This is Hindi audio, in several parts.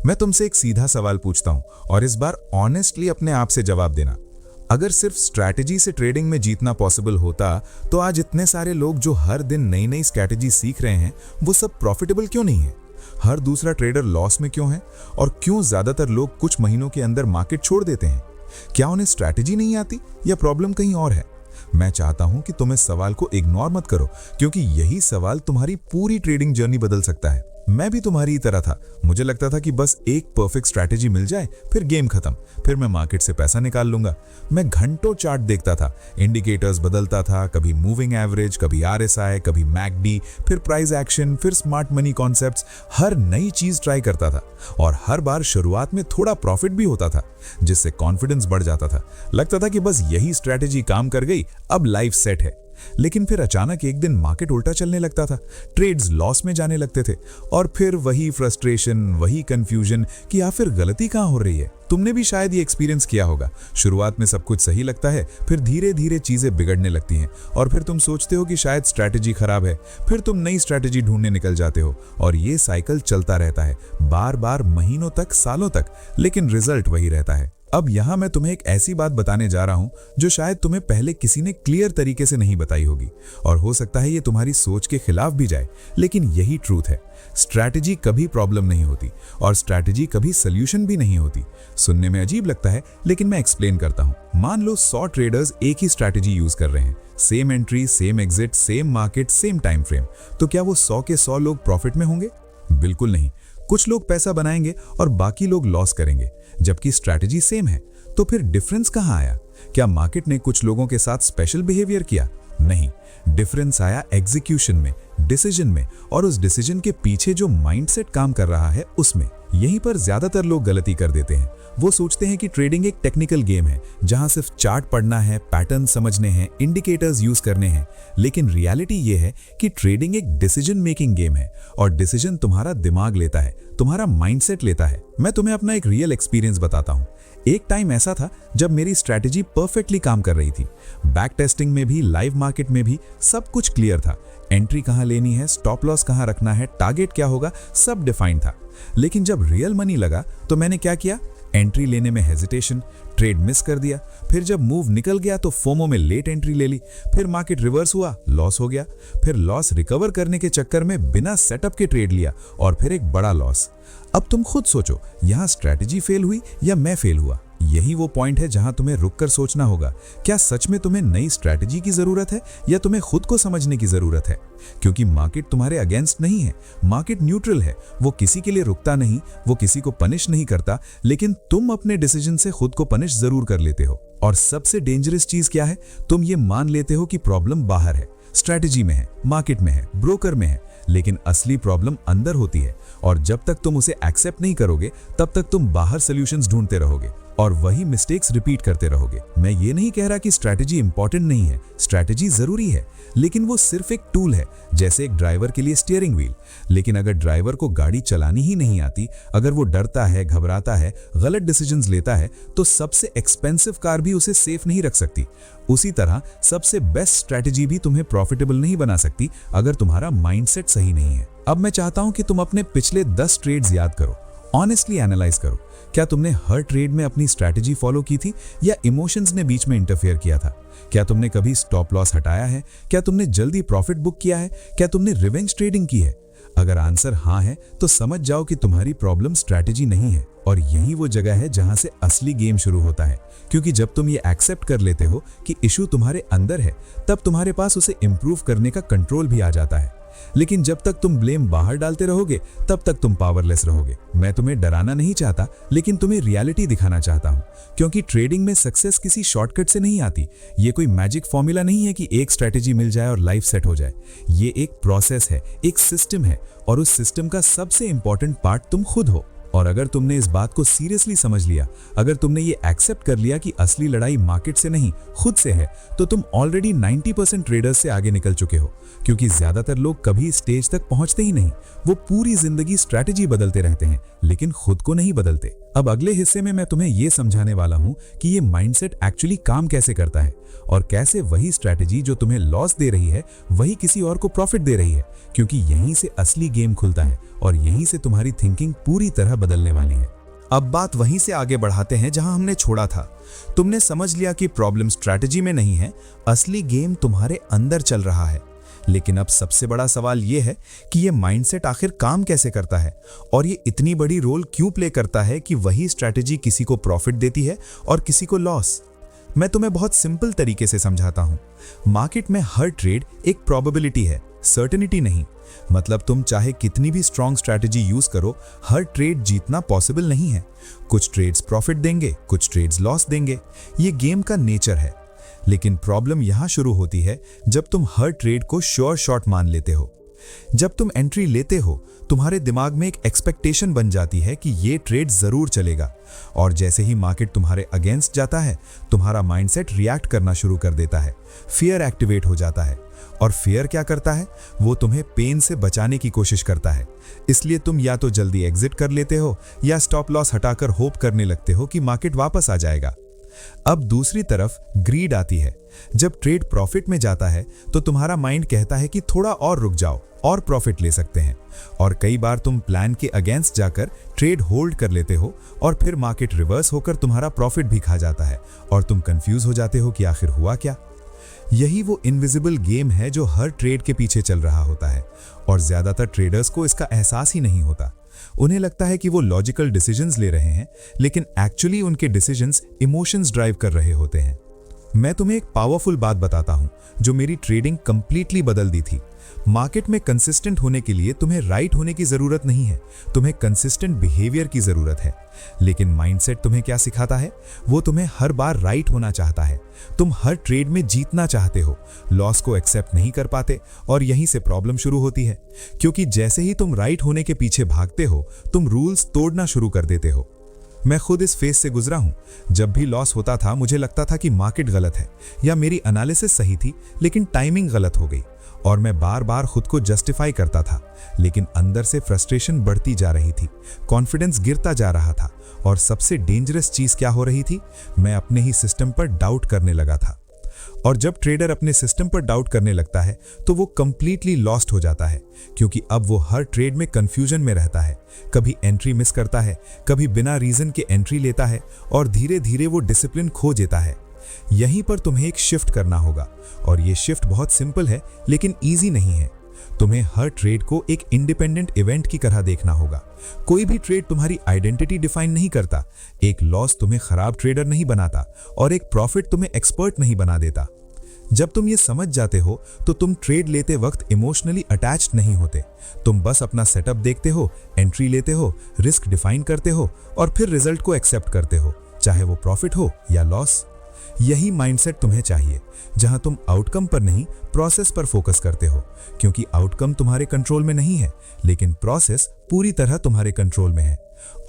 मैं तुमसे एक सीधा सवाल पूछता हूं और इस बार ऑनेस्टली अपने आप से जवाब देना। अगर सिर्फ स्ट्रैटेजी से ट्रेडिंग में जीतना पॉसिबल होता तो आज इतने सारे लोग जो हर दिन नई नई स्ट्रैटेजी सीख रहे हैं वो सब प्रॉफिटेबल क्यों नहीं है? हर दूसरा ट्रेडर लॉस में क्यों है? और क्यों ज्यादातर लोग कुछ महीनों के अंदर मार्केट छोड़ देते हैं? क्या उन्हें स्ट्रैटेजी नहीं आती या प्रॉब्लम कहीं और है? मैं चाहता हूं कि तुम इस सवाल को इग्नोर मत करो, क्योंकि यही सवाल तुम्हारी पूरी ट्रेडिंग जर्नी बदल सकता है। मैं भी तुम्हारी ही तरह था। मुझे लगता था कि बस एक परफेक्ट स्ट्रैटेजी मिल जाए फिर गेम खत्म, फिर मैं मार्केट से पैसा निकाल लूंगा। मैं घंटों चार्ट देखता था, इंडिकेटर्स बदलता था, कभी मूविंग एवरेज, कभी आरएसआई, कभी मैकडी, फिर प्राइस एक्शन, फिर स्मार्ट मनी कॉन्सेप्ट्स। हर नई चीज ट्राई करता था और हर बार शुरुआत में थोड़ा प्रॉफिट भी होता था, जिससे कॉन्फिडेंस बढ़ जाता था। लगता था कि बस यही स्ट्रैटेजी काम कर गई, अब लाइफ सेट है। लेकिन फिर अचानक एक दिन मार्केट उल्टा चलने लगता था, ट्रेड्स लॉस में जाने लगते थे और फिर वही फ्रस्ट्रेशन, वही कंफ्यूजन कि आखिर गलती कहां हो रही है। तुमने भी शायद ये एक्सपीरियंस किया होगा। शुरुआत में सब कुछ सही लगता है, फिर धीरे धीरे चीजें बिगड़ने लगती हैं और फिर तुम सोचते हो कि शायद स्ट्रैटेजी खराब है। फिर तुम नई स्ट्रैटेजी ढूंढने निकल जाते हो और ये साइकिल चलता रहता है, बार बार, महीनों तक, सालों तक, लेकिन रिजल्ट वही रहता है। अब यहां मैं तुम्हें एक ऐसी बात बताने जा रहा हूं जो शायद तुम्हें पहले किसी ने क्लियर तरीके से नहीं बताई होगी और हो सकता है ये तुम्हारी सोच के खिलाफ भी जाए, लेकिन यही ट्रूथ है। स्ट्रैटेजी कभी प्रॉब्लम नहीं होती और स्ट्रैटेजी कभी सोल्यूशन भी नहीं होती। सुनने में अजीब लगता है, लेकिन मैं एक्सप्लेन करता हूं। मान लो 100 ट्रेडर्स एक ही स्ट्रैटेजी यूज कर रहे हैं, same entry, same exit, same market, same time frame. तो क्या वो 100 के 100 लोग प्रॉफिट में होंगे? बिल्कुल नहीं। कुछ लोग पैसा बनाएंगे और बाकी लोग लॉस करेंगे, जबकि स्ट्रैटेजी सेम है। तो फिर डिफरेंस कहां आया? क्या मार्केट ने कुछ लोगों के साथ स्पेशल बिहेवियर किया? नहीं, डिफरेंस आया एग्जीक्यूशन में, डिसीजन में और उस डिसीजन के पीछे जो माइंडसेट काम कर रहा है उसमें। यहीं पर ज्यादातर लोग गलती कर देते हैं। वो सोचते हैं कि ट्रेडिंग एक टेक्निकल गेम है जहां सिर्फ चार्ट पढ़ना है, पैटर्न समझने हैं, इंडिकेटर्स यूज करने हैं। लेकिन रियलिटी ये है कि ट्रेडिंग एक डिसीजन मेकिंग गेम है और डिसीजन तुम्हारा दिमाग लेता है, तुम्हारा माइंडसेट लेता है। मैं तुम्हें अपना एक रियल एक्सपीरियंस बताता हूं। एक टाइम ऐसा था जब मेरी स्ट्रैटेजी परफेक्टली काम कर रही थी। बैक टेस्टिंग में भी, लाइव मार्केट में भी सब कुछ क्लियर था। एंट्री कहां लेनी है, स्टॉप लॉस कहां रखना है, टारगेट क्या होगा, सब डिफाइंड था। लेकिन जब रियल मनी लगा तो मैंने क्या किया? एंट्री लेने में हेजिटेशन, ट्रेड मिस कर दिया। फिर जब मूव निकल गया तो फोमो में लेट एंट्री ले ली। फिर मार्केट रिवर्स हुआ, लॉस हो गया। फिर लॉस रिकवर करने के चक्कर में बिना सेटअप के ट्रेड लिया और फिर एक बड़ा लॉस। अब तुम खुद सोचो, यहां स्ट्रैटेजी फेल हुई या मैं फेल हुआ? यही वो पॉइंट है जहां तुम्हें रुककर सोचना होगा, क्या सच में तुम्हें नई स्ट्रैटेजी की जरूरत है या तुम्हें खुद को समझने की जरूरत है? क्योंकि मार्केट तुम्हारे अगेंस्ट नहीं है, मार्केट न्यूट्रल है। वो किसी के लिए रुकता नहीं, वो किसी को पनिश नहीं करता, लेकिन तुम अपने डिसीजन से खुद को पनिश जरूर कर लेते हो। और सबसे डेंजरस चीज क्या है? तुम ये मान लेते हो कि प्रॉब्लम बाहर है, स्ट्रैटेजी में है, मार्केट में है, ब्रोकर में है, लेकिन असली प्रॉब्लम अंदर होती है। और जब तक तुम उसे एक्सेप्ट नहीं करोगे तब तक तुम बाहर सॉल्यूशंस ढूंढते रहोगे और वही मिस्टेक्स रिपीट करते रहोगे। मैं ये नहीं कह रहा कि स्ट्रैटेजी इंपॉर्टेंट नहीं है, स्ट्रैटेजी जरूरी है, लेकिन वो सिर्फ एक टूल है, जैसे एक ड्राइवर के लिए स्टीयरिंग व्हील। लेकिन अगर ड्राइवर को गाड़ी चलानी ही नहीं आती, अगर वो डरता है, घबराता है, गलत डिसीजंस लेता है, तो सबसे एक्सपेंसिव कार भी उसे सेफ नहीं रख सकती। उसी तरह सबसे बेस्ट स्ट्रैटेजी भी तुम्हें प्रॉफिटेबल नहीं बना सकती अगर तुम्हारा माइंडसेट सही नहीं है। अब मैं चाहता हूं कि तुम अपने पिछले 10 ट्रेड्स याद करो, ऑनेस्टली एनालाइज करो। क्या तुमने हर ट्रेड में अपनी स्ट्रैटेजी फॉलो की थी या इमोशंस ने बीच में इंटरफेयर किया था? क्या तुमने कभी स्टॉप लॉस हटाया है? क्या तुमने जल्दी प्रॉफिट बुक किया है? क्या तुमने रिवेंज ट्रेडिंग की है? अगर आंसर हाँ है तो समझ जाओ कि तुम्हारी प्रॉब्लम स्ट्रैटेजी नहीं है और यही वो जगह है जहां से असली गेम शुरू होता है। क्योंकि जब तुम ये एक्सेप्ट कर लेते हो कि इशू तुम्हारे अंदर है, तब तुम्हारे पास उसे इंप्रूव करने का कंट्रोल भी आ जाता है। लेकिन जब तक तुम ब्लेम बाहर डालते रहोगे तब तक तुम पावरलेस रहोगे। मैं तुम्हें डराना नहीं चाहता, लेकिन तुम्हें रियलिटी दिखाना चाहता हूं, क्योंकि ट्रेडिंग में सक्सेस किसी शॉर्टकट से नहीं आती। ये कोई मैजिक फॉर्मूला नहीं है कि एक स्ट्रैटेजी मिल जाए और लाइफ सेट हो जाए। ये एक प्रोसेस है, एक सिस्टम है और उस सिस्टम का सबसे इंपॉर्टेंट पार्ट तुम खुद हो। और अगर तुमने इस बात को सीरियसली समझ लिया, अगर तुमने ये एक्सेप्ट कर लिया कि असली लड़ाई मार्केट से नहीं खुद से है, तो तुम ऑलरेडी 90% ट्रेडर्स से आगे निकल चुके हो। क्योंकि ज्यादातर लोग कभी स्टेज तक पहुंचते ही नहीं, वो पूरी जिंदगी स्ट्रैटेजी बदलते रहते हैं लेकिन खुद को नहीं बदलते। अब अगले हिस्से में मैं तुम्हें ये समझाने वाला हूं कि ये माइंडसेट एक्चुअली काम कैसे करता है और कैसे वही स्ट्रैटेजी जो तुम्हें लॉस दे रही है वही किसी और को प्रॉफिट दे रही है। क्योंकि यहीं से असली गेम खुलता है और यहीं से तुम्हारी थिंकिंग पूरी तरह बदलने वाली है। अब बात वहीं से आगे बढ़ाते हैं जहां हमने छोड़ा था। तुमने समझ लिया कि प्रॉब्लम स्ट्रैटेजी में नहीं है, असली गेम तुम्हारे अंदर चल रहा है। लेकिन अब सबसे बड़ा सवाल यह है कि यह माइंडसेट आखिर काम कैसे करता है और ये इतनी बड़ी रोल क्यों प्ले करता है कि वही स्ट्रैटेजी किसी को प्रॉफिट देती है और किसी को लॉस। मैं तुम्हें बहुत सिंपल तरीके से समझाता हूं। मार्केट में हर ट्रेड एक प्रोबेबिलिटी है, सर्टेनिटी नहीं। मतलब तुम चाहे कितनी भी स्ट्रॉन्ग स्ट्रैटेजी यूज करो, हर ट्रेड जीतना पॉसिबल नहीं है। कुछ ट्रेड्स प्रॉफिट देंगे, कुछ ट्रेड्स लॉस देंगे। ये गेम का नेचर है। लेकिन प्रॉब्लम यहां शुरू होती है जब तुम हर ट्रेड को श्योर शॉट मान लेते हो। जब तुम एंट्री लेते हो, तुम्हारे दिमाग में एक एक्सपेक्टेशन बन जाती है कि ये ट्रेड जरूर चलेगा, और जैसे ही मार्केट तुम्हारे अगेंस्ट जाता है, तुम्हारा माइंडसेट रिएक्ट करना शुरू कर देता है। फियर एक्टिवेट हो जाता है, और फियर क्या करता है, वो तुम्हें पेन से बचाने की कोशिश करता है। इसलिए तुम या तो जल्दी एग्जिट कर लेते हो या स्टॉप लॉस हटाकर होप करने लगते हो कि मार्केट वापस आ जाएगा। अब दूसरी तरफ ग्रीड आती है। जब ट्रेड प्रॉफिट में जाता है तो तुम्हारा माइंड कहता है कि थोड़ा और रुक जाओ और प्रॉफिट ले सकते हैं, और कई बार तुम प्लान के अगेंस्ट जाकर ट्रेड होल्ड कर लेते हो और फिर मार्केट रिवर्स होकर तुम्हारा प्रॉफिट भी खा जाता है और तुम कंफ्यूज हो जाते हो कि आखिर हुआ क्या। यही वो इनविजिबल गेम है जो हर ट्रेड के पीछे चल रहा होता है, और ज्यादातर ट्रेडर्स को इसका एहसास ही नहीं होता। उन्हें लगता है कि वो लॉजिकल डिसीजंस ले रहे हैं, लेकिन एक्चुअली उनके डिसीजंस इमोशंस ड्राइव कर रहे होते हैं। मैं तुम्हें एक पावरफुल बात बताता हूं जो मेरी ट्रेडिंग कंप्लीटली बदल दी थी। मार्केट में कंसिस्टेंट होने के लिए तुम्हें राइट होने की जरूरत नहीं है, तुम्हें कंसिस्टेंट बिहेवियर की जरूरत है। लेकिन माइंडसेट तुम्हें क्या सिखाता है, वो तुम्हें हर बार राइट होना चाहता है। तुम हर ट्रेड में जीतना चाहते हो, लॉस को एक्सेप्ट नहीं कर पाते, और यहीं से प्रॉब्लम शुरू होती है। क्योंकि जैसे ही तुम राइट होने के पीछे भागते हो, तुम रूल्स तोड़ना शुरू कर देते हो। मैं खुद इस फेज से गुजरा हूं। जब भी लॉस होता था, मुझे लगता था कि मार्केट गलत है या मेरी एनालिसिस सही थी, लेकिन टाइमिंग गलत हो गई, और मैं बार बार खुद को जस्टिफाई करता था। लेकिन अंदर से फ्रस्ट्रेशन बढ़ती जा रही थी, कॉन्फिडेंस गिरता जा रहा था, और सबसे डेंजरस चीज क्या हो रही थी, मैं अपने ही सिस्टम पर डाउट करने लगा था। और जब ट्रेडर अपने सिस्टम पर डाउट करने लगता है तो वो कंप्लीटली लॉस्ट हो जाता है, क्योंकि अब वो हर ट्रेड में कंफ्यूजन में रहता है। कभी एंट्री मिस करता है, कभी बिना रीजन के एंट्री लेता है, और धीरे धीरे वो डिसिप्लिन खो देता है। यहीं पर तुम्हें एक शिफ्ट करना होगा, और ये शिफ्ट बहुत सिंपल है लेकिन ईजी नहीं है। तुम्हें हर ट्रेड को एक इंडिपेंडेंट इवेंट की तरह देखना होगा। कोई भी ट्रेड तुम्हारी आइडेंटिटी डिफाइन नहीं करता। एक लॉस तुम्हें खराब ट्रेडर नहीं बनाता, और एक प्रॉफिट तुम्हें एक्सपर्ट नहीं बना देता। जब तुम ये समझ जाते हो तो तुम ट्रेड लेते वक्त इमोशनली अटैच्ड नहीं होते। तुम बस अपना सेटअप देखते हो, एंट्री लेते हो, रिस्क डिफाइन करते हो, और फिर रिजल्ट को एक्सेप्ट करते हो, चाहे वो प्रॉफिट हो या लॉस। यही माइंडसेट तुम्हें चाहिए, जहां तुम आउटकम पर नहीं, प्रोसेस पर फोकस करते हो, क्योंकि आउटकम तुम्हारे कंट्रोल में नहीं है, लेकिन प्रोसेस पूरी तरह तुम्हारे कंट्रोल में है।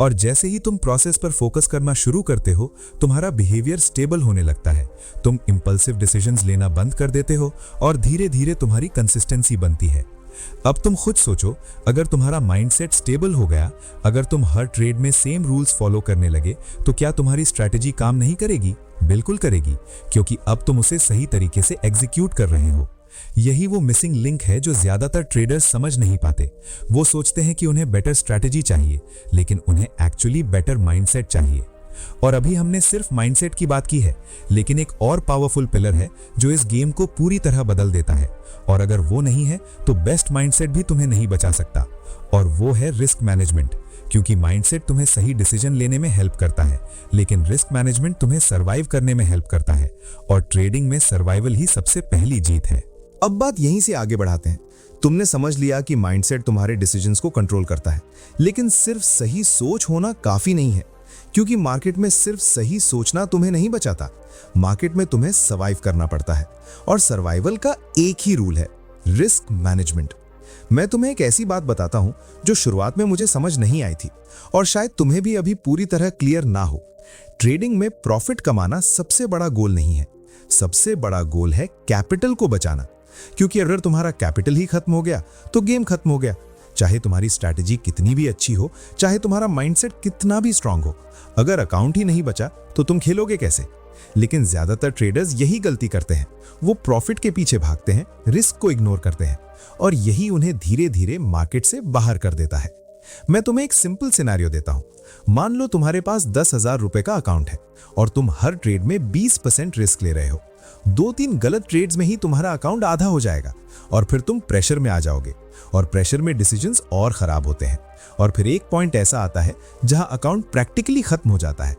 और जैसे ही तुम प्रोसेस पर फोकस करना शुरू करते हो, तुम्हारा बिहेवियर स्टेबल होने लगता है। तुम इंपल्सिव डिसीजंस लेना बंद कर देते हो, और धीरे धीरे तुम्हारी कंसिस्टेंसी बनती है। अब तुम खुद सोचो, अगर तुम्हारा माइंडसेट स्टेबल हो गया, अगर तुम हर ट्रेड में सेम रूल्स फॉलो करने लगे, तो क्या तुम्हारी स्ट्रैटेजी काम नहीं करेगी? बिल्कुल करेगी, क्योंकि अब तुम उसे सही तरीके से एग्जीक्यूट कर रहे हो। यही वो मिसिंग लिंक है जो ज्यादातर ट्रेडर्स समझ नहीं पाते। वो सोचते हैं कि उन्हें बेटर स्ट्रैटेजी चाहिए, लेकिन उन्हें एक्चुअली बेटर माइंडसेट चाहिए। और अभी हमने सिर्फ माइंडसेट की बात की है, लेकिन एक और पावरफुल पिलर है जो इस गेम को पूरी तरह बदल देता है, और अगर वो नहीं है तो बेस्ट माइंडसेट भी तुम्हें नहीं बचा सकता, और वो है रिस्क मैनेजमेंट। क्योंकि माइंडसेट तुम्हें सही डिसीजन लेने में हेल्प करता है, लेकिन रिस्क मैनेजमेंट तुम्हें सर्वाइव करने में हेल्प करता है, और ट्रेडिंग में सर्वाइवल ही सबसे पहली जीत है। अब बात यहीं से आगे बढ़ाते हैं। तुमने समझ लिया कि माइंडसेट तुम्हारे डिसीजंस को कंट्रोल करता है, लेकिन सिर्फ सही सोच होना काफी नहीं है, क्योंकि मार्केट में सिर्फ सही सोचना तुम्हें नहीं बचाता। मार्केट में तुम्हें सर्वाइव करना पड़ता है, और सर्वाइवल का एक ही रूल है, रिस्क मैनेजमेंट। मैं तुम्हें एक ऐसी बात बताता हूं जो शुरुआत में मुझे समझ नहीं आई थी, और शायद तुम्हें भी अभी पूरी तरह क्लियर ना हो। ट्रेडिंग में प्रॉफिट कमाना सबसे बड़ा गोल नहीं है, सबसे बड़ा गोल है कैपिटल को बचाना। क्योंकि अगर तुम्हारा कैपिटल ही खत्म हो गया तो गेम खत्म हो गया। चाहे तुम्हारी स्ट्रैटेजी कितनी भी अच्छी हो, चाहे तुम्हारा माइंडसेट कितना भी स्ट्रांग हो, अगर अकाउंट ही नहीं बचा तो तुम खेलोगे कैसे? लेकिन ज्यादातर ट्रेडर्स यही गलती करते हैं। वो प्रॉफिट के पीछे भागते हैं, रिस्क को इग्नोर करते हैं, और यही उन्हें धीरे धीरे मार्केट से बाहर कर देता है। मैं तुम्हें एक सिंपल सिनेरियो देता हूं। मान लो तुम्हारे पास 10,000 रुपए का अकाउंट है और तुम हर ट्रेड में 20% रिस्क ले रहे हो। 2-3 गलत ट्रेड्स में ही तुम्हारा अकाउंट आधा हो जाएगा और फिर तुम प्रेशर में आ जाओगे, और प्रेशर में डिसीजंस और खराब होते हैं, और फिर एक पॉइंट ऐसा आता है जहां अकाउंट प्रैक्टिकली खत्म हो जाता है।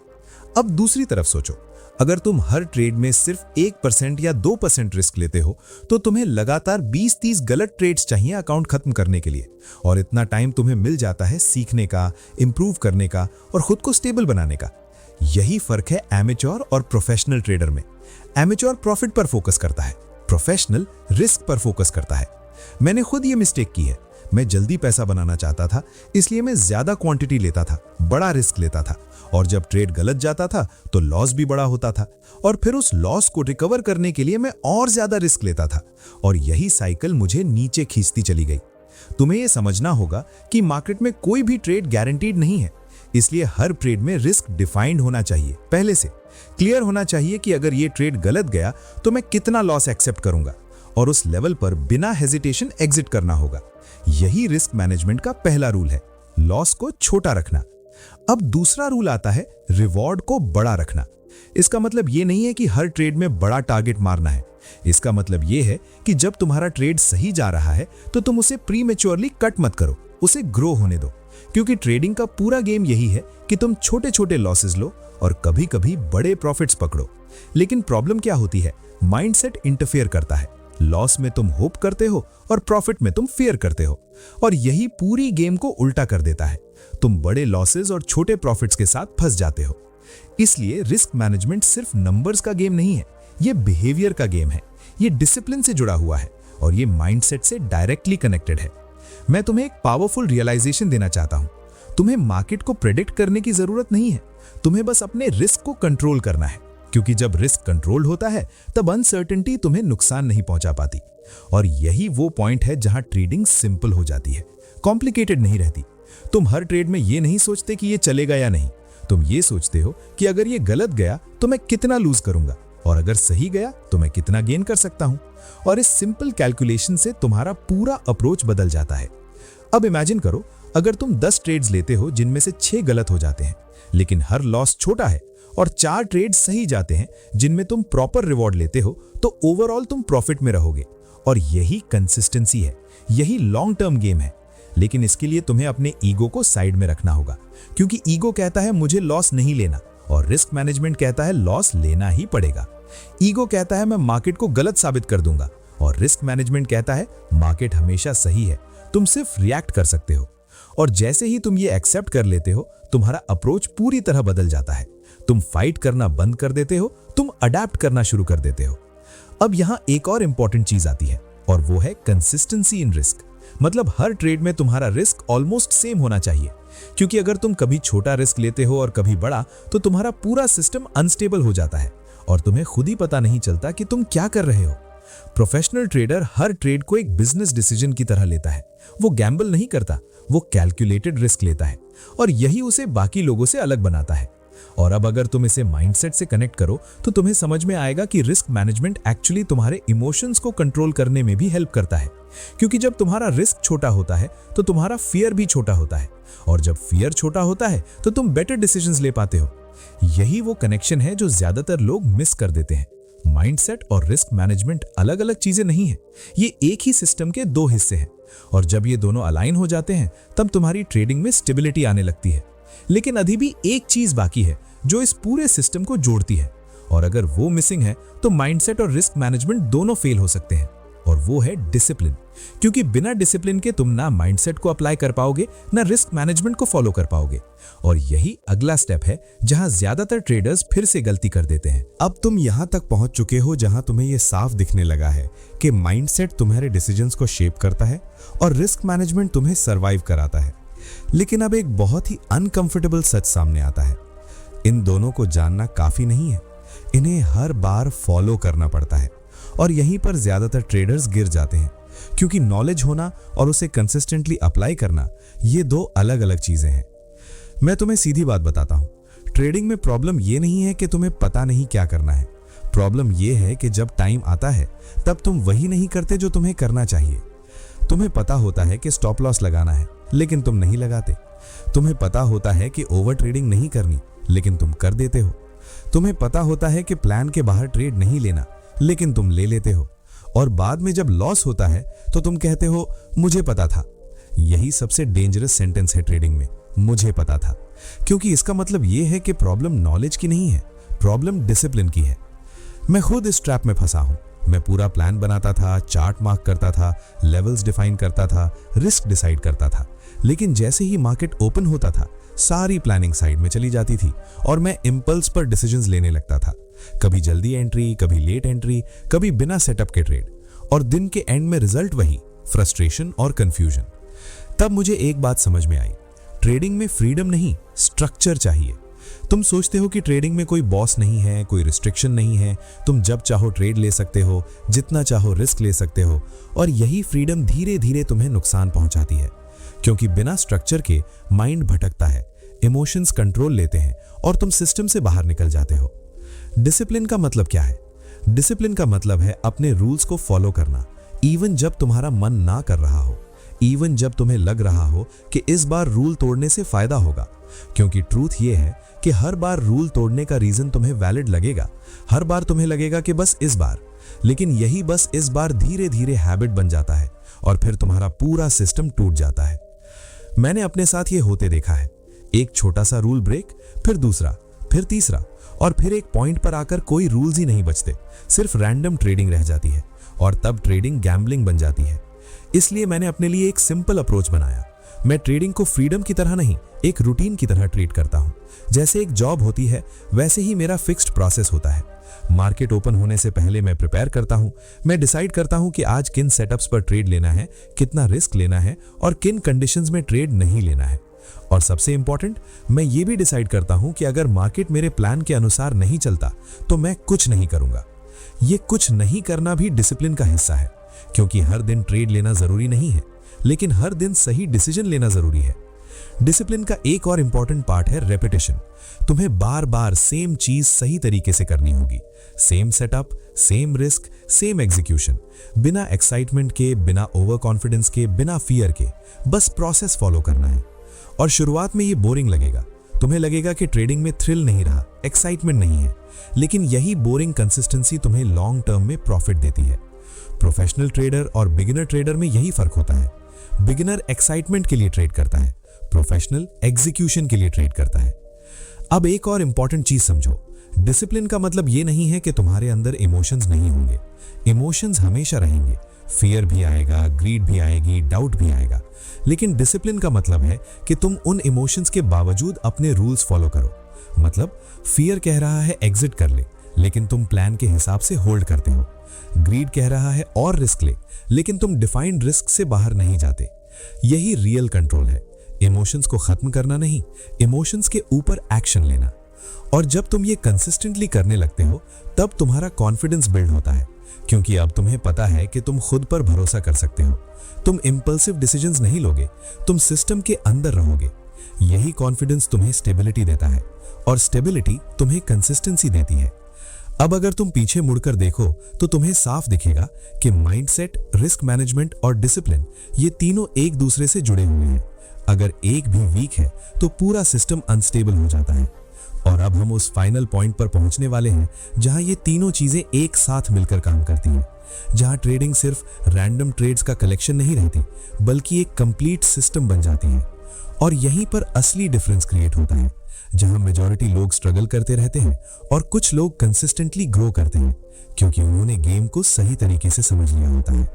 अब दूसरी तरफ सोचो, अगर तुम हर ट्रेड में सिर्फ 1% या 2% रिस्क लेते हो तो तुम्हें लगातार 20-30 गलत ट्रेड्स चाहिए अकाउंट खत्म करने के लिए, और इतना टाइम तुम्हें मिल जाता है सीखने का, इंप्रूव करने का और खुद को स्टेबल बनाने का। यही फर्क है एमेच्योर और प्रोफेशनल ट्रेडर में। एमेच्योर प्रॉफिट पर फोकस करता है, प्रोफेशनल रिस्क पर फोकस करता है। मैंने खुद ये मिस्टेक की है। मैं जल्दी पैसा बनाना चाहता था, इसलिए मैं ज्यादा क्वांटिटी लेता था, बड़ा रिस्क लेता था, और जब ट्रेड गलत जाता था तो लॉस भी बड़ा होता था, और फिर उस लॉस को रिकवर करने के लिए मैं और ज्यादा रिस्क लेता था, और यही साइकिल मुझे नीचे खींचती चली गई। तुम्हें यह समझना होगा कि मार्केट में कोई भी ट्रेड गारंटीड नहीं है, इसलिए हर ट्रेड में रिस्क डिफाइंड होना चाहिए। पहले से क्लियर होना चाहिए कि अगर ये ट्रेड गलत गया तो मैं कितना लॉस एक्सेप्ट करूंगा, और उस लेवल पर बिना हेजिटेशन एग्जिट करना होगा। यही रिस्क मैनेजमेंट का पहला रूल है, लॉस को छोटा रखना। अब दूसरा रूल आता है रिवॉर्ड को बड़ा रखना। इसका मतलब ये नहीं है कि हर ट्रेड में बड़ा टारगेट मारना है। इसका मतलब ये है कि जब तुम्हारा ट्रेड सही जा रहा है तो तुम उसे प्रीमेच्योरली कट मत करो, उसे ग्रो होने दो, क्योंकि ट्रेडिंग का पूरा गेम यही है कि तुम छोटे छोटे लॉसेस लो और कभी कभी बड़े प्रॉफिट्स पकड़ो। लेकिन प्रॉब्लम क्या होती है, माइंडसेट इंटरफेयर करता है। लॉस में तुम होप करते हो और प्रॉफिट में तुम फियर करते हो, और यही पूरी गेम को उल्टा कर देता है। तुम बड़े लॉसेस और छोटे प्रॉफिट्स के साथ फंस जाते हो। इसलिए रिस्क मैनेजमेंट सिर्फ नंबर्स का गेम नहीं है, ये बिहेवियर का गेम है, ये डिसिप्लिन से जुड़ा हुआ है, और ये माइंडसेट से डायरेक्टली कनेक्टेड है। मैं तुम्हें एक पावरफुल रियलाइजेशन देना चाहता हूं। तुम्हें मार्केट को प्रेडिक्ट करने की जरूरत नहीं है, तुम्हें बस अपने रिस्क को कंट्रोल करना है, क्योंकि जब रिस्क कंट्रोल होता है तब अनसर्टेनिटी तुम्हें नुकसान नहीं पहुंचा पाती। और यही वो पॉइंट है जहां ट्रेडिंग सिंपल हो जाती है, कॉम्प्लिकेटेड नहीं रहती। तुम हर ट्रेड में ये नहीं सोचते कि ये चलेगा या नहीं, तुम ये सोचते हो कि अगर ये गलत गया तो मैं कितना लूज करूंगा, और अगर सही गया तो मैं कितना गेन कर सकता हूं। और इस सिंपल कैलकुलेशन से तुम्हारा पूरा अप्रोच बदल जाता है। अब इमेजिन करो, अगर तुम 10 ट्रेड्स लेते हो जिनमें से 6 गलत हो जाते हैं, लेकिन हर लॉस छोटा है, और 4 ट्रेड्स सही जाते हैं जिनमें तुम प्रॉपर रिवॉर्ड लेते हो, तो ओवरऑल तुम प्रॉफिट में रहोगे। और यही कंसिस्टेंसी है, यही लॉन्ग टर्म गेम है। लेकिन इसके लिए तुम्हें अपने ईगो को साइड में रखना होगा, क्योंकि ईगो कहता है मुझे लॉस नहीं लेना, और रिस्क मैनेजमेंट कहता है लॉस लेना ही पड़ेगा। ईगो कहता है मैं मार्केट को गलत साबित कर दूंगा, और रिस्क मैनेजमेंट कहता है मार्केट हमेशा सही है, तुम सिर्फ रिएक्ट कर सकते हो। और जैसे ही तुम ये एक्सेप्ट कर लेते हो, तुम्हारा अप्रोच पूरी तरह बदल जाता है। तुम फाइट करना बंद कर देते हो, तुम अडैप्ट करना शुरू कर देते हो। अब यहां एक और इंपॉर्टेंट चीज आती है, और वो है कंसिस्टेंसी इन रिस्क। मतलब हर ट्रेड में तुम्हारा रिस्क ऑलमोस्ट सेम होना चाहिए, क्योंकि अगर तुम कभी छोटा रिस्क लेते हो और कभी बड़ा, तो तुम्हारा पूरा सिस्टम अनस्टेबल हो जाता है और तुम्हें खुद ही पता नहीं चलता कि तुम क्या कर रहे हो। प्रोफेशनल ट्रेडर हर ट्रेड को एक बिजनेस डिसीजन की तरह लेता है। वो गैम्बल नहीं करता, वो कैलकुलेटेड रिस्क लेता है, और यही उसे बाकी लोगों से अलग बनाता है। और अब अगर तुम इसे माइंडसेट से कनेक्ट करो तो तुम्हें समझ में आएगा कि रिस्क मैनेजमेंट एक्चुअली तुम्हारे इमोशंस को कंट्रोल करने में भी हेल्प करता है, क्योंकि जब तुम्हारा रिस्क छोटा होता है तो तुम्हारा फियर भी छोटा होता है, और जब फियर छोटा होता है तो तुम बेटर डिसीजंस ले पाते हो। यही वो कनेक्शन है जो ज्यादातर लोग मिस कर देते हैं। माइंडसेट और रिस्क मैनेजमेंट अलग अलग चीजें नहीं है, ये एक ही सिस्टम के 2 हिस्से हैं, और जब ये दोनों अलाइन हो जाते हैं तब तुम्हारी ट्रेडिंग में स्टेबिलिटी आने लगती है। लेकिन अभी भी एक चीज बाकी है जो इस पूरे सिस्टम को जोड़ती है, और अगर वो मिसिंग है तो माइंडसेट और रिस्क मैनेजमेंट दोनों फेल हो सकते हैं, और वो है डिसिप्लिन। क्योंकि बिना डिसिप्लिन के तुम ना माइंडसेट को अप्लाई कर पाओगे, ना रिस्क मैनेजमेंट को फॉलो कर पाओगे, और यही अगला स्टेप है जहां ज्यादातर ट्रेडर्स फिर से गलती कर देते हैं। अब तुम यहां तक पहुंच चुके हो जहां तुम्हें यह साफ दिखने लगा है कि माइंडसेट तुम्हारे डिसीजंस को शेप करता है और रिस्क मैनेजमेंट तुम्हें सरवाइव कराता है। लेकिन अब एक बहुत ही अनकंफर्टेबल सच सामने आता है, इन दोनों को जानना काफी नहीं है, इन्हें हर बार फॉलो करना पड़ता है, और यहीं पर ज्यादातर ट्रेडर्स गिर जाते हैं, क्योंकि नॉलेज होना और उसे कंसिस्टेंटली अप्लाई करना, ये 2 अलग अलग चीजें हैं। मैं तुम्हें सीधी बात बताता हूं, ट्रेडिंग में प्रॉब्लम ये नहीं है कि तुम्हें पता नहीं क्या करना है। प्रॉब्लम ये है कि जब टाइम आता है तब तुम वही नहीं करते जो तुम्हें करना चाहिए। तुम्हें पता होता है कि स्टॉप लॉस लगाना है, लेकिन तुम नहीं लगाते। तुम्हें पता होता है कि ओवर ट्रेडिंग नहीं करनी, लेकिन तुम कर देते हो। तुम्हें पता होता है कि प्लान के बाहर ट्रेड नहीं लेना, लेकिन तुम ले लेते हो। और बाद में जब लॉस होता है तो तुम कहते हो मुझे पता था। यही सबसे डेंजरस सेंटेंस है ट्रेडिंग में, मुझे पता था, क्योंकि इसका मतलब यह है कि प्रॉब्लम नॉलेज की नहीं है, प्रॉब्लम डिसिप्लिन की है। मैं खुद इस ट्रैप में फंसा हूं। मैं पूरा प्लान बनाता था, चार्ट मार्क करता था, लेवल्स डिफाइन करता था, रिस्क डिसाइड करता था, लेकिन जैसे ही मार्केट ओपन होता था सारी प्लानिंग साइड में चली जाती थी और मैं इंपल्स पर डिसीजंस लेने लगता था। कभी जल्दी एंट्री, कभी लेट एंट्री, कभी बिना सेटअप के ट्रेड, और दिन के एंड में रिजल्ट वही, फ्रस्ट्रेशन और कंफ्यूजन। तब मुझे एक बात समझ में आई, ट्रेडिंग में फ्रीडम नहीं, स्ट्रक्चर चाहिए। तुम सोचते हो कि ट्रेडिंग में कोई बॉस नहीं है, कोई रिस्ट्रिक्शन नहीं है, तुम जब चाहो ट्रेड ले सकते हो, जितना चाहो रिस्क ले सकते हो, और यही फ्रीडम धीरे धीरे तुम्हें नुकसान पहुंचाती है, क्योंकि बिना स्ट्रक्चर के माइंड भटकता है, इमोशंस कंट्रोल लेते हैं और तुम सिस्टम से बाहर निकल जाते हो। डिसिप्लिन का मतलब क्या है? डिसिप्लिन का मतलब है अपने रूल्स को फॉलो करना, इवन जब तुम्हारा मन ना कर रहा हो, इवन जब तुम्हें लग रहा हो कि इस बार रूल तोड़ने से फायदा होगा, क्योंकि ट्रूथ ये है कि हर बार रूल तोड़ने का रीजन तुम्हें वैलिड लगेगा। हर बार तुम्हें लगेगा कि बस इस बार, लेकिन यही बस इस बार धीरे धीरे हैबिट बन जाता है और फिर तुम्हारा पूरा सिस्टम टूट जाता है। मैंने अपने साथ ये होते देखा है, एक छोटा सा रूल ब्रेक, फिर दूसरा, फिर तीसरा, और फिर एक पॉइंट पर आकर कोई रूल्स ही नहीं बचते, सिर्फ रैंडम ट्रेडिंग रह जाती है, और तब ट्रेडिंग गैम्बलिंग बन जाती है। इसलिए मैंने अपने लिए एक सिंपल अप्रोच बनाया। मैं ट्रेडिंग को फ्रीडम की तरह नहीं, एक रूटीन की तरह ट्रीट करता हूं। जैसे एक जॉब होती है, वैसे ही मेरा फिक्स्ड प्रोसेस होता है। मार्केट ओपन होने से पहले मैं प्रिपेयर करता हूं। मैं डिसाइड करता हूं कि आज किन सेटअप्स पर ट्रेड लेना है, कितना रिस्क लेना है और किन कंडीशंस में ट्रेड नहीं लेना है। और सबसे इंपॉर्टेंट, मैं ये भी डिसाइड करता हूं कि अगर मार्केट मेरे प्लान के अनुसार नहीं चलता तो मैं कुछ नहीं करूंगा। ये कुछ नहीं करना भी डिसिप्लिन का हिस्सा है, क्योंकि हर दिन ट्रेड लेना जरूरी नहीं है, लेकिन हर दिन सही डिसीजन लेना जरूरी है। डिसिप्लिन का एक और इंपॉर्टेंट पार्ट है रेपिटेशन। तुम्हें बार बार सेम चीज सही तरीके से करनी होगी, same setup, same risk, same execution, बिना एक्साइटमेंट के, बिना ओवर कॉन्फिडेंस के, बिना फियर के, बस प्रोसेस फॉलो करना है। और शुरुआत में ये बोरिंग लगेगा, तुम्हें लगेगा कि ट्रेडिंग में थ्रिल नहीं रहा, एक्साइटमेंट नहीं है, लेकिन यही बोरिंग कंसिस्टेंसी तुम्हें लॉन्ग टर्म में प्रॉफिट देती है। प्रोफेशनल ट्रेडर और बिगिनर ट्रेडर में यही फर्क होता है। बिगिनर एक्साइटमेंट के लिए ट्रेड करता है, प्रोफेशनल एग्जीक्यूशन के लिए ट्रेड करता है। अब एक और इंपॉर्टेंट चीज समझो, डिसिप्लिन का मतलब ये नहीं है कि तुम्हारे अंदर इमोशंस नहीं होंगे। इमोशंस हमेशा रहेंगे, फियर भी आएगा, ग्रीड भी आएगी, डाउट भी आएगा, लेकिन डिसिप्लिन का मतलब है कि तुम उन इमोशंस के बावजूद अपने रूल्स फॉलो करो। मतलब फियर कह रहा है एग्जिट कर ले, लेकिन तुम प्लान के हिसाब से होल्ड करते हो। ग्रीड कह रहा है और रिस्क ले, लेकिन तुम डिफाइंड रिस्क से बाहर नहीं जाते। यही रियल कंट्रोल है, इमोशंस को खत्म करना नहीं, इमोशंस के ऊपर एक्शन लेना। और जब तुम ये कंसिस्टेंटली करने लगते हो तब तुम्हारा कॉन्फिडेंस बिल्ड होता है, क्योंकि अब तुम्हें पता है कि तुम खुद पर भरोसा कर सकते हो। तुम इंपल्सिव डिसीजंस नहीं लोगे, तुम सिस्टम के अंदर रहोगे। यही कॉन्फिडेंस तुम्हें स्टेबिलिटी देता है, और स्टेबिलिटी तुम्हें कंसिस्टेंसी देती है। अब अगर तुम पीछे मुड़कर देखो तो तुम्हें साफ दिखेगा कि माइंडसेट, रिस्क मैनेजमेंट और डिसिप्लिन, ये तीनों एक दूसरे से जुड़े हुए हैं। अगर एक भी वीक है तो पूरा सिस्टम अनस्टेबल हो जाता है। और अब हम उस फाइनल पॉइंट पर पहुंचने वाले हैं जहां ये तीनों चीजें एक साथ मिलकर काम करती हैं, जहां ट्रेडिंग सिर्फ रैंडम ट्रेड्स का कलेक्शन नहीं रहती, बल्कि एक कंप्लीट सिस्टम बन जाती है। और यहीं पर असली डिफरेंस क्रिएट होता है, जहां मेजॉरिटी लोग स्ट्रगल करते रहते हैं और कुछ लोग कंसिस्टेंटली ग्रो करते हैं, क्योंकि उन्होंने गेम को सही तरीके से समझ लिया होता है।